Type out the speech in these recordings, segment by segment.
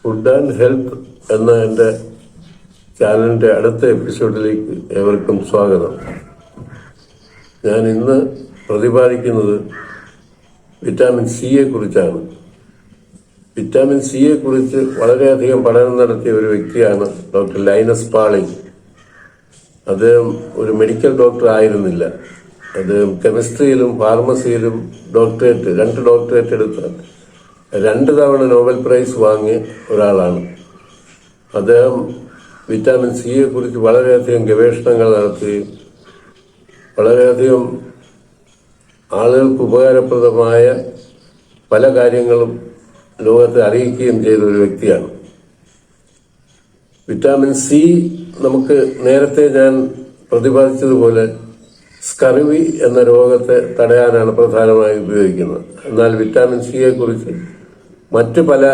Food and health എന്ന എൻ്റെ ചാനലിൻ്റെ അടുത്ത എപ്പിസോഡിലേക്ക് ഏവർക്കും സ്വാഗതം. ഞാൻ ഇന്ന് പ്രതിപാദിക്കുന്നത് വിറ്റാമിൻ സിയെ കുറിച്ചാണ്. വിറ്റാമിൻ സിയെ കുറിച്ച് വളരെയധികം പഠനം നടത്തിയ ഒരു വ്യക്തിയാണ് ഡോക്ടർ ലൈനസ് പാളിംഗ്. അദ്ദേഹം ഒരു മെഡിക്കൽ ഡോക്ടർ ആയിരുന്നില്ല. അദ്ദേഹം കെമിസ്ട്രിയിലും ഫാർമസിയിലും രണ്ട് ഡോക്ടറേറ്റ് എടുത്ത 2 തവണ നോബൽ പ്രൈസ് വാങ്ങിയ ഒരാളാണ്. അദ്ദേഹം വിറ്റാമിൻ സിയെ കുറിച്ച് വളരെയധികം ഗവേഷണങ്ങൾ നടത്തുകയും വളരെയധികം ആളുകൾക്ക് ഉപകാരപ്രദമായ പല കാര്യങ്ങളും ലോകത്തെ അറിയിക്കുകയും ചെയ്ത ഒരു വ്യക്തിയാണ്. വിറ്റാമിൻ സി നമുക്ക് നേരത്തെ ഞാൻ പ്രതിപാദിച്ചതുപോലെ സ്കർവി എന്ന രോഗത്തെ തടയാനാണ് പ്രധാനമായി ഉപയോഗിക്കുന്നത്. എന്നാൽ വിറ്റാമിൻ സിയെ കുറിച്ച് മറ്റു പല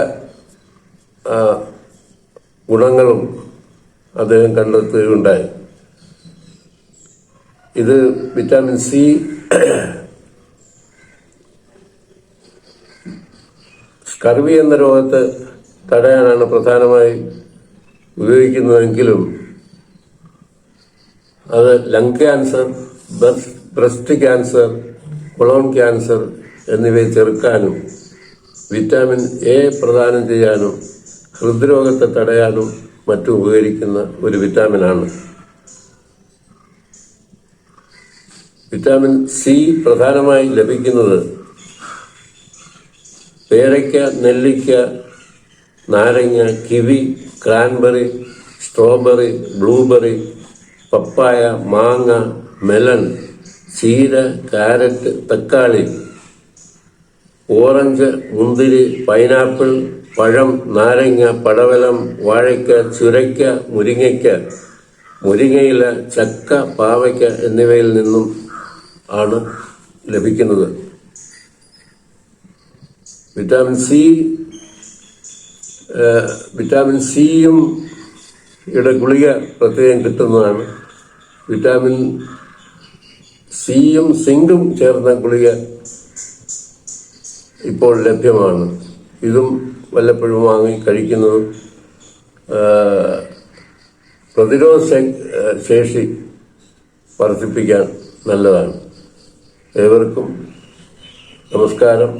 ഗുണങ്ങളും അദ്ദേഹം കണ്ടെത്തുകയുണ്ടായി. ഇത് വിറ്റാമിൻ സി സ്കർവി എന്ന രോഗത്തെ തടയാനാണ് പ്രധാനമായി ഉപയോഗിക്കുന്നതെങ്കിലും അത് lung cancer, breast cancer, Cologne cancer എന്നിവയെ ചെറുക്കാനും വിറ്റാമിൻ എ പ്രദാനം ചെയ്യാനും ഹൃദ്രോഗത്തെ തടയാനും മറ്റും ഉപകരിക്കുന്ന ഒരു വിറ്റാമിനാണ്. വിറ്റാമിൻ സി പ്രധാനമായി ലഭിക്കുന്നത് പേരയ്ക്ക, നെല്ലിക്ക, നാരങ്ങ, കിവി, ക്രാൻബെറി, സ്ട്രോബെറി, ബ്ലൂബെറി, പപ്പായ, മാങ്ങ, മെലൺ, ചീര, കാരറ്റ്, തക്കാളി, ഓറഞ്ച്, മുന്തിരി, പൈനാപ്പിൾ, പഴം, നാരങ്ങ, പടവലം, വാഴയ്ക്ക, ചുരയ്ക്ക, മുരിങ്ങയ്ക്ക, മുരിങ്ങയില, ചക്ക, പാവയ്ക്ക എന്നിവയിൽ നിന്നും ആണ് ലഭിക്കുന്നത്. വിറ്റാമിൻ സിയും ഗുളിക പ്രത്യേകം കിട്ടുന്നതാണ്. വിറ്റാമിൻ സിയും സിങ്കും ചേർന്ന ഗുളിക ഇപ്പോൾ ലഭ്യമാണ്. ഇതും വല്ലപ്പോഴും വാങ്ങി കഴിക്കുന്നതും പ്രതിരോധ ശേഷി വർദ്ധിപ്പിക്കാൻ നല്ലതാണ്. ഏവർക്കും നമസ്കാരം.